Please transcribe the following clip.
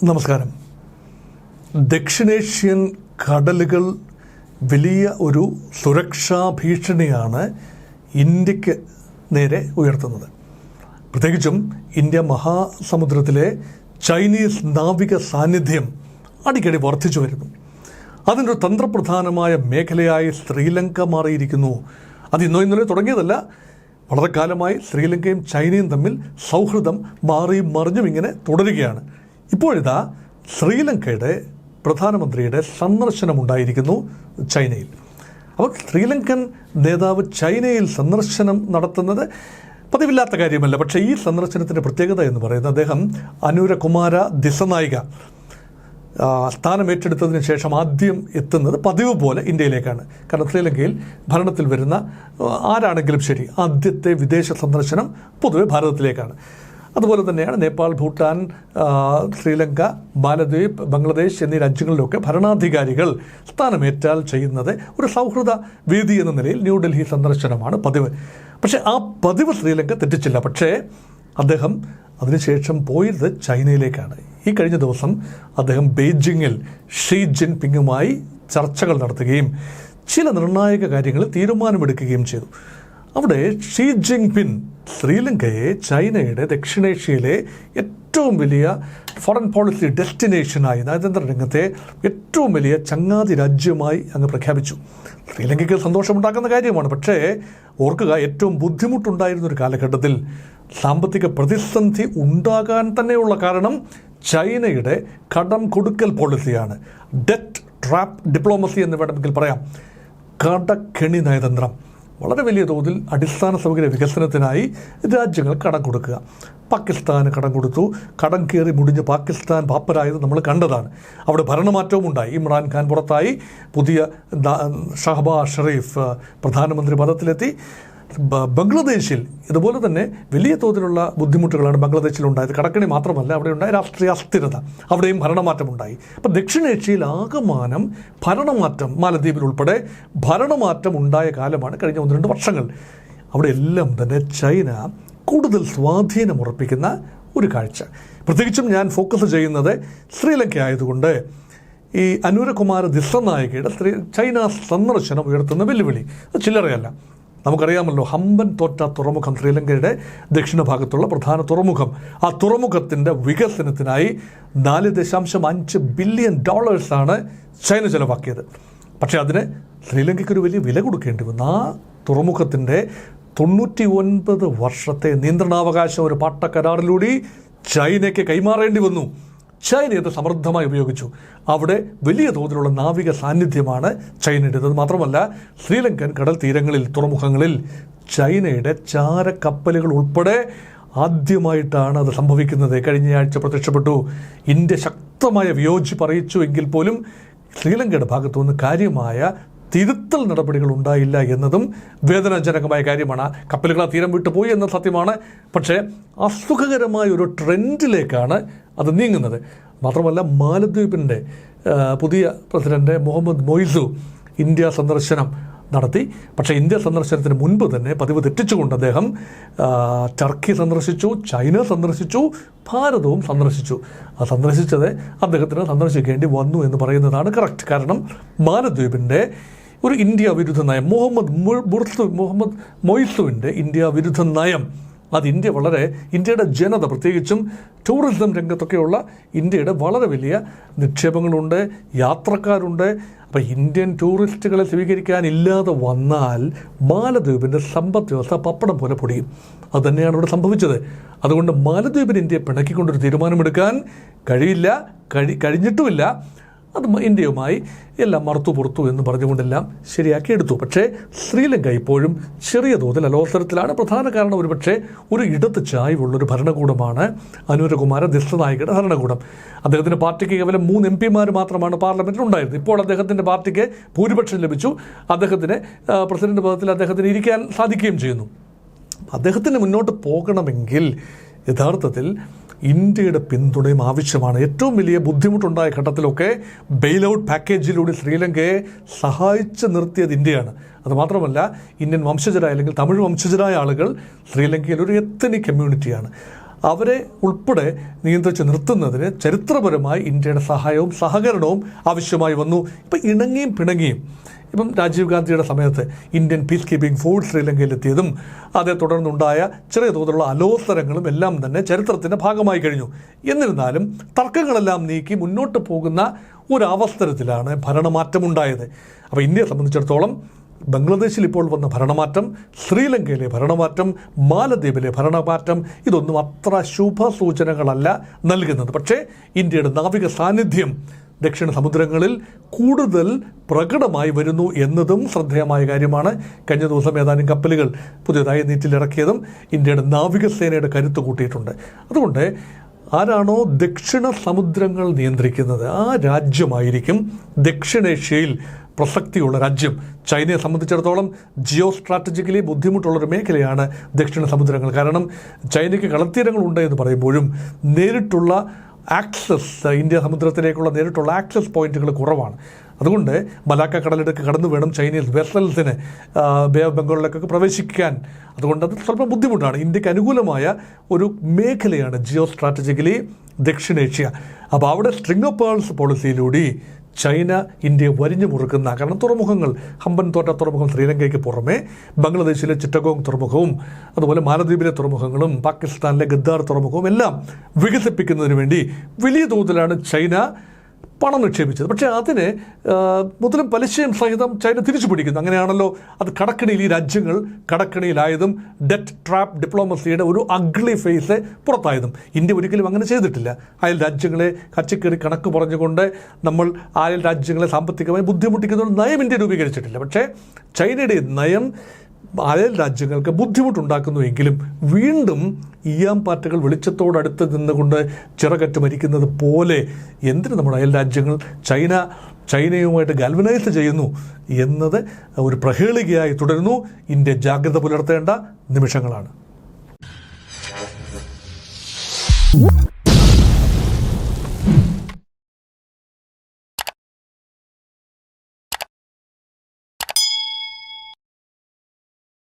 നമസ്കാരം. ദക്ഷിണേഷ്യൻ കടലുകൾ വലിയ ഒരു സുരക്ഷാ ഭീഷണിയാണ് ഇന്ത്യക്ക് നേരെ ഉയർത്തുന്നത്. പ്രത്യേകിച്ചും ഇന്ത്യ മഹാസമുദ്രത്തിലെ ചൈനീസ് നാവിക സാന്നിധ്യം അടിക്കടി വർദ്ധിച്ചു വരുന്നു. അതിനൊരു തന്ത്രപ്രധാനമായ മേഖലയായി ശ്രീലങ്ക മാറിയിരിക്കുന്നു. അത് ഇന്നലെ തുടങ്ങിയതല്ല. വളരെ കാലമായി ശ്രീലങ്കയും ചൈനയും തമ്മിൽ സൗഹൃദം മാറിയും മറിഞ്ഞും ഇങ്ങനെ തുടരുകയാണ്. ഇപ്പോഴിതാ ശ്രീലങ്കയുടെ പ്രധാനമന്ത്രിയുടെ സന്ദർശനമുണ്ടായിരിക്കുന്നു ചൈനയിൽ. അപ്പോൾ ശ്രീലങ്കൻ നേതാവ് ചൈനയിൽ സന്ദർശനം നടത്തുന്നത് പതിവില്ലാത്ത കാര്യമല്ല. പക്ഷേ ഈ സന്ദർശനത്തിൻ്റെ പ്രത്യേകത എന്ന് പറയുന്നത് അദ്ദേഹം അനുരകുമാര ദിസനായിക സ്ഥാനമേറ്റെടുത്തതിന് ശേഷം ആദ്യം എത്തുന്നത് പതിവ് പോലെ ഇന്ത്യയിലേക്കാണ്. കാരണം ശ്രീലങ്കയിൽ ഭരണത്തിൽ വരുന്ന ആരാണെങ്കിലും ശരി, ആദ്യത്തെ വിദേശ സന്ദർശനം പൊതുവെ ഭാരതത്തിലേക്കാണ്. അതുപോലെ തന്നെയാണ് നേപ്പാൾ, ഭൂട്ടാൻ, ശ്രീലങ്ക, മാലദ്വീപ്, ബംഗ്ലാദേശ് എന്നീ രാജ്യങ്ങളിലൊക്കെ ഭരണാധികാരികൾ സ്ഥാനമേറ്റാൽ ചെയ്യുന്നത് ഒരു സൗഹൃദ വേദി എന്ന നിലയിൽ ന്യൂഡൽഹി സന്ദർശനമാണ് പതിവ്. പക്ഷേ ആ പതിവ് ശ്രീലങ്ക തെറ്റിച്ചില്ല. പക്ഷേ അദ്ദേഹം അതിനുശേഷം പോയത് ചൈനയിലേക്കാണ്. ഈ കഴിഞ്ഞ ദിവസം അദ്ദേഹം ബെയ്ജിങ്ങിൽ ഷീ ജിൻപിങ്ങുമായി ചർച്ചകൾ നടത്തുകയും ചില നിർണായക കാര്യങ്ങളിൽ തീരുമാനമെടുക്കുകയും ചെയ്തു. അവിടെ ഷീ ജിൻപിങ് ശ്രീലങ്കയെ ചൈനയുടെ ദക്ഷിണേഷ്യയിലെ ഏറ്റവും വലിയ ഫോറിൻ പോളിസി ഡെസ്റ്റിനേഷനായി, നയതന്ത്ര രംഗത്തെ ഏറ്റവും വലിയ ചങ്ങാതി രാജ്യമായി അങ്ങ് പ്രഖ്യാപിച്ചു. ശ്രീലങ്കയ്ക്ക് സന്തോഷമുണ്ടാക്കുന്ന കാര്യമാണ്. പക്ഷേ ഓർക്കുക, ഏറ്റവും ബുദ്ധിമുട്ടുണ്ടായിരുന്നൊരു കാലഘട്ടത്തിൽ സാമ്പത്തിക പ്രതിസന്ധി ഉണ്ടാകാൻ തന്നെയുള്ള കാരണം ചൈനയുടെ കടം കൊടുക്കൽ പോളിസിയാണ്. ഡെറ്റ് ട്രാപ്പ് ഡിപ്ലോമസി എന്ന് വേണമെങ്കിൽ പറയാം. കടക്കെണി നയതന്ത്രം. വളരെ വലിയ തോതിൽ അടിസ്ഥാന സൗകര്യ വികസനത്തിനായി രാജ്യങ്ങൾ കടം കൊടുക്കുക. പാകിസ്ഥാന് കടം കൊടുത്തു. കടം കയറി മുടിഞ്ഞ് പാകിസ്ഥാൻ പാപ്പരായത് നമ്മൾ കണ്ടതാണ്. അവിടെ ഭരണമാറ്റവും ഉണ്ടായി. ഇമ്രാൻഖാൻ പുറത്തായി. പുതിയ ഷഹബാസ് ഷെറീഫ് പ്രധാനമന്ത്രി പദത്തിലെത്തി. ബംഗ്ലാദേശിൽ ഇതുപോലെ തന്നെ വലിയ തോതിലുള്ള ബുദ്ധിമുട്ടുകളാണ് ബംഗ്ലാദേശിലുണ്ടായത്. കടക്കണി മാത്രമല്ല, അവിടെ ഉണ്ടായ രാഷ്ട്രീയ അസ്ഥിരത, അവിടെയും ഭരണമാറ്റമുണ്ടായി. അപ്പം ദക്ഷിണേഷ്യയിൽ ആകമാനം ഭരണമാറ്റം, മാലദ്വീപിൽ ഉൾപ്പെടെ ഭരണമാറ്റം ഉണ്ടായ കാലമാണ് കഴിഞ്ഞ 1-2 വർഷങ്ങൾ. അവിടെ എല്ലാം തന്നെ ചൈന കൂടുതൽ സ്വാധീനം ഉറപ്പിക്കുന്ന ഒരു കാഴ്ച. പ്രത്യേകിച്ചും ഞാൻ ഫോക്കസ് ചെയ്യുന്നത് ശ്രീലങ്ക ആയതുകൊണ്ട് ഈ അനുരകുമാര ദിസനായികയുടെ ചൈന സന്ദർശനം ഉയർത്തുന്ന വെല്ലുവിളി അത് ചില്ലറയല്ല. നമുക്കറിയാമല്ലോ, ഹമ്പൻ തോറ്റ തുറമുഖം, ശ്രീലങ്കയുടെ ദക്ഷിണ ഭാഗത്തുള്ള പ്രധാന തുറമുഖം. ആ തുറമുഖത്തിൻ്റെ വികസനത്തിനായി $4.5 ബില്യൺ ചൈന ചെലവാക്കിയത്. പക്ഷേ അതിന് ശ്രീലങ്കയ്ക്കൊരു വലിയ വില കൊടുക്കേണ്ടി വന്നു. ആ തുറമുഖത്തിൻ്റെ 99 വർഷത്തെ നിയന്ത്രണാവകാശം ഒരു പാട്ടക്കരാറിലൂടെ ചൈനയ്ക്ക് കൈമാറേണ്ടി വന്നു. ചൈന ഇത് സമൃദ്ധമായി ഉപയോഗിച്ചു. അവിടെ വലിയ തോതിലുള്ള നാവിക സാന്നിധ്യമാണ് ചൈനയുടേത്. മാത്രമല്ല, ശ്രീലങ്കൻ കടൽ തീരങ്ങളിൽ, തുറമുഖങ്ങളിൽ ചൈനയുടെ ചാരക്കപ്പലുകൾ ഉൾപ്പെടെ ആദ്യമായിട്ടാണ് അത് സംഭവിക്കുന്നത്. കഴിഞ്ഞയാഴ്ച പ്രത്യക്ഷപ്പെട്ടു. ഇന്ത്യ ശക്തമായ വിയോജിപ്പ് അറിയിച്ചു എങ്കിൽ പോലും ശ്രീലങ്കയുടെ ഭാഗത്തുനിന്ന് കാര്യമായ തിരുത്തൽ നടപടികൾ ഉണ്ടായില്ല എന്നതും വേദനാജനകമായ കാര്യമാണ്. കപ്പലുകൾ ആ തീരം വിട്ടു പോയി എന്ന സത്യമാണ്. പക്ഷേ അസുഖകരമായ ഒരു ട്രെൻഡിലേക്കാണ് അത് നീങ്ങുന്നത്. മാത്രമല്ല, മാലദ്വീപിൻ്റെ പുതിയ പ്രസിഡന്റ് മുഹമ്മദ് മൊയ്സു ഇന്ത്യ സന്ദർശനം നടത്തി. പക്ഷേ ഇന്ത്യ സന്ദർശനത്തിന് മുൻപ് തന്നെ പതിവ് തെറ്റിച്ചുകൊണ്ട് അദ്ദേഹം ടർക്കി സന്ദർശിച്ചു, ചൈന സന്ദർശിച്ചു, ഭാരതവും സന്ദർശിച്ചു. ആ സന്ദർശിച്ചത് അദ്ദേഹത്തിന് സന്ദർശിക്കേണ്ടി വന്നു എന്ന് പറയുന്നതാണ് കറക്റ്റ്. കാരണം മാലദ്വീപിൻ്റെ ഒരു ഇന്ത്യ വിരുദ്ധ നയം, മുഹമ്മദ് മൊയ്സുവിൻ്റെ ഇന്ത്യ വിരുദ്ധ നയം, അത് ഇന്ത്യയുടെ ജനത, പ്രത്യേകിച്ചും ടൂറിസം രംഗത്തൊക്കെയുള്ള ഇന്ത്യയുടെ വളരെ വലിയ നിക്ഷേപങ്ങളുണ്ട്, യാത്രക്കാരുണ്ട്. അപ്പോൾ ഇന്ത്യൻ ടൂറിസ്റ്റുകളെ സ്വീകരിക്കാനില്ലാതെ വന്നാൽ മാലദ്വീപിൻ്റെ സമ്പദ് വ്യവസ്ഥ പപ്പടം പോലെ പൊടിയും. അതുതന്നെയാണ് ഇവിടെ സംഭവിച്ചത്. അതുകൊണ്ട് മാലദ്വീപിന് ഇന്ത്യയെ പിണക്കിക്കൊണ്ടൊരു തീരുമാനമെടുക്കാൻ കഴിഞ്ഞിട്ടുമില്ല. അത് ഇന്ത്യയുമായി എല്ലാം മറുത്തു പുറത്തു എന്ന് പറഞ്ഞുകൊണ്ടെല്ലാം ശരിയാക്കി എടുത്തു. പക്ഷേ ശ്രീലങ്ക ഇപ്പോഴും ചെറിയ തോതിൽ അലോസരത്തിലാണ്. പ്രധാന കാരണം ഒരുപക്ഷെ ഒരു ഇടത്ത് ചായ്വുള്ളൊരു ഭരണകൂടമാണ് അനുരകുമാര ദിസനായികയുടെ ഭരണകൂടം. അദ്ദേഹത്തിൻ്റെ പാർട്ടിക്ക് കേവലം 3 MP മാത്രമാണ് പാർലമെൻറ്റിൽ ഉണ്ടായിരുന്നത്. ഇപ്പോൾ അദ്ദേഹത്തിൻ്റെ പാർട്ടിക്ക് ഭൂരിപക്ഷം ലഭിച്ചു. അദ്ദേഹത്തിന് പ്രസിഡന്റ് പദത്തിൽ അദ്ദേഹത്തിന് ഇരിക്കാൻ സാധിക്കുകയും ചെയ്യുന്നു. അദ്ദേഹത്തിന് മുന്നോട്ട് പോകണമെങ്കിൽ യഥാർത്ഥത്തിൽ ഇന്ത്യയുടെ പിന്തുണയും ആവശ്യമാണ്. ഏറ്റവും വലിയ ബുദ്ധിമുട്ടുണ്ടായ ഘട്ടത്തിലൊക്കെ ബെയിൽ ഔട്ട് പാക്കേജിലൂടെ ശ്രീലങ്കയെ സഹായിച്ച് നിർത്തിയത് ഇന്ത്യയാണ്. അതുമാത്രമല്ല, ഇന്ത്യൻ വംശജരായ അല്ലെങ്കിൽ തമിഴ് വംശജരായ ആളുകൾ ശ്രീലങ്കയിൽ ഒരു എത്തനിക് കമ്മ്യൂണിറ്റിയാണ്. അവരെ ഉൾപ്പെടെ നിയന്ത്രിച്ച് നിർത്തുന്നതിന് ചരിത്രപരമായി ഇന്ത്യയുടെ സഹായവും സഹകരണവും ആവശ്യമായി വന്നു. ഇപ്പം ഇണങ്ങിയും പിണങ്ങിയും ഇപ്പം രാജീവ് ഗാന്ധിയുടെ സമയത്ത് ഇന്ത്യൻ പീസ് കീപ്പിംഗ് ഫോഴ്സ് ശ്രീലങ്കയിലെത്തിയതും അതേ തുടർന്നുണ്ടായ ചെറിയ തോതിലുള്ള അലോസരങ്ങളും എല്ലാം തന്നെ ചരിത്രത്തിൻ്റെ ഭാഗമായി കഴിഞ്ഞു. എന്നിരുന്നാലും തർക്കങ്ങളെല്ലാം നീക്കി മുന്നോട്ട് പോകുന്ന ഒരവസരത്തിലാണ് ഭരണമാറ്റമുണ്ടായത്. അപ്പോൾ ഇന്ത്യയെ സംബന്ധിച്ചിടത്തോളം ബംഗ്ലാദേശിൽ ഇപ്പോൾ വന്ന ഭരണമാറ്റം, ശ്രീലങ്കയിലെ ഭരണമാറ്റം, മാലദ്വീപിലെ ഭരണമാറ്റം ഇതൊന്നും അത്ര ശുഭസൂചനകളല്ല നൽകുന്നത്. പക്ഷേ ഇന്ത്യയുടെ നാവിക സാന്നിധ്യം ദക്ഷിണ സമുദ്രങ്ങളിൽ കൂടുതൽ പ്രകടമായി വരുന്നു എന്നതും ശ്രദ്ധേയമായ കാര്യമാണ്. കഴിഞ്ഞ ദിവസം ഏതാനും കപ്പലുകൾ പുതിയതായി നീറ്റിലിറക്കിയതും ഇന്ത്യയുടെ നാവികസേനയുടെ കരുത്ത് കൂട്ടിയിട്ടുണ്ട്. അതുകൊണ്ട് ആരാണോ ദക്ഷിണ സമുദ്രങ്ങൾ നിയന്ത്രിക്കുന്നത് ആ രാജ്യമായിരിക്കും ദക്ഷിണേഷ്യയിൽ പ്രസക്തിയുള്ള രാജ്യം. ചൈനയെ സംബന്ധിച്ചിടത്തോളം ജിയോ സ്ട്രാറ്റജിക്കലി ബുദ്ധിമുട്ടുള്ളൊരു മേഖലയാണ് ദക്ഷിണ സമുദ്രങ്ങൾ. കാരണം ചൈനയ്ക്ക് കളത്തീരങ്ങളുണ്ട് എന്ന് പറയുമ്പോഴും നേരിട്ടുള്ള ആക്സസ്, ഇന്ത്യ സമുദ്രത്തിലേക്കുള്ള നേരിട്ടുള്ള ആക്സസ് പോയിന്റുകൾ കുറവാണ്. അതുകൊണ്ട് മലാക്ക കടലിടുക്ക് കടന്നു വേണം ചൈനീസ് വെസൽസിന് ബേ ഓഫ് ബംഗാളിലേക്കൊക്കെ പ്രവേശിക്കാൻ. അതുകൊണ്ട് അത് സ്വല്പം ബുദ്ധിമുട്ടാണ്. ഇന്ത്യക്ക് അനുകൂലമായ ഒരു മേഖലയാണ് ജിയോ സ്ട്രാറ്റജിക്കലി ദക്ഷിണേഷ്യ. അപ്പോൾ അവിടെ സ്ട്രിംഗ് ഓഫ് പേൾസ് പോളിസിയിലൂടെ ചൈന ഇന്ത്യയെ വരിഞ്ഞു മുറുക്കുന്ന, കാരണം തുറമുഖങ്ങൾ, ഹമ്പൻതോട്ട തുറമുഖം ശ്രീലങ്കയ്ക്ക് പുറമെ ബംഗ്ലാദേശിലെ ചിറ്റഗോങ് തുറമുഖവും അതുപോലെ മാലദ്വീപിലെ തുറമുഖങ്ങളും പാകിസ്ഥാനിലെ ഗദ്ദാർ തുറമുഖവും എല്ലാം വികസിപ്പിക്കുന്നതിന് വേണ്ടി വലിയ തോതിലാണ് ചൈന പണം നിക്ഷേപിച്ചത്. പക്ഷേ അതിന് മുതലും പലിശയും സഹിതം ചൈന തിരിച്ചു പിടിക്കുന്നു. അങ്ങനെയാണല്ലോ അത് കടക്കണിയിൽ, ഈ രാജ്യങ്ങൾ കടക്കണിയിലായതും ഡെറ്റ് ട്രാപ്പ് ഡിപ്ലോമസിയുടെ ഒരു അഗ്ലി ഫേസ് പുറത്തായതും. ഇന്ത്യ ഒരിക്കലും അങ്ങനെ ചെയ്തിട്ടില്ല. അയൽ രാജ്യങ്ങളെ കച്ചിക്കറി കണക്ക് പറഞ്ഞുകൊണ്ട് നമ്മൾ അയൽ രാജ്യങ്ങളെ സാമ്പത്തികമായി ബുദ്ധിമുട്ടിക്കുന്ന ഒരു നയം ഇന്ത്യ രൂപീകരിച്ചിട്ടില്ല. പക്ഷേ ചൈനയുടെ നയം അയൽ രാജ്യങ്ങൾക്ക് ബുദ്ധിമുട്ടുണ്ടാക്കുന്നുവെങ്കിലും വീണ്ടും ഈയാംപാറ്റകൾ വെളിച്ചത്തോടടുത്ത് നിന്നുകൊണ്ട് ചിറകറ്റ് മരിക്കുന്നത് പോലെ എന്തിന് നമ്മുടെ അയൽ രാജ്യങ്ങൾ ചൈനയുമായിട്ട് ഗാൽവനൈസ് ചെയ്യുന്നു എന്നത് ഒരു പ്രഹേളികയായി തുടരുന്നു. ഇന്ത്യ ജാഗ്രത പുലർത്തേണ്ട നിമിഷങ്ങളാണ്.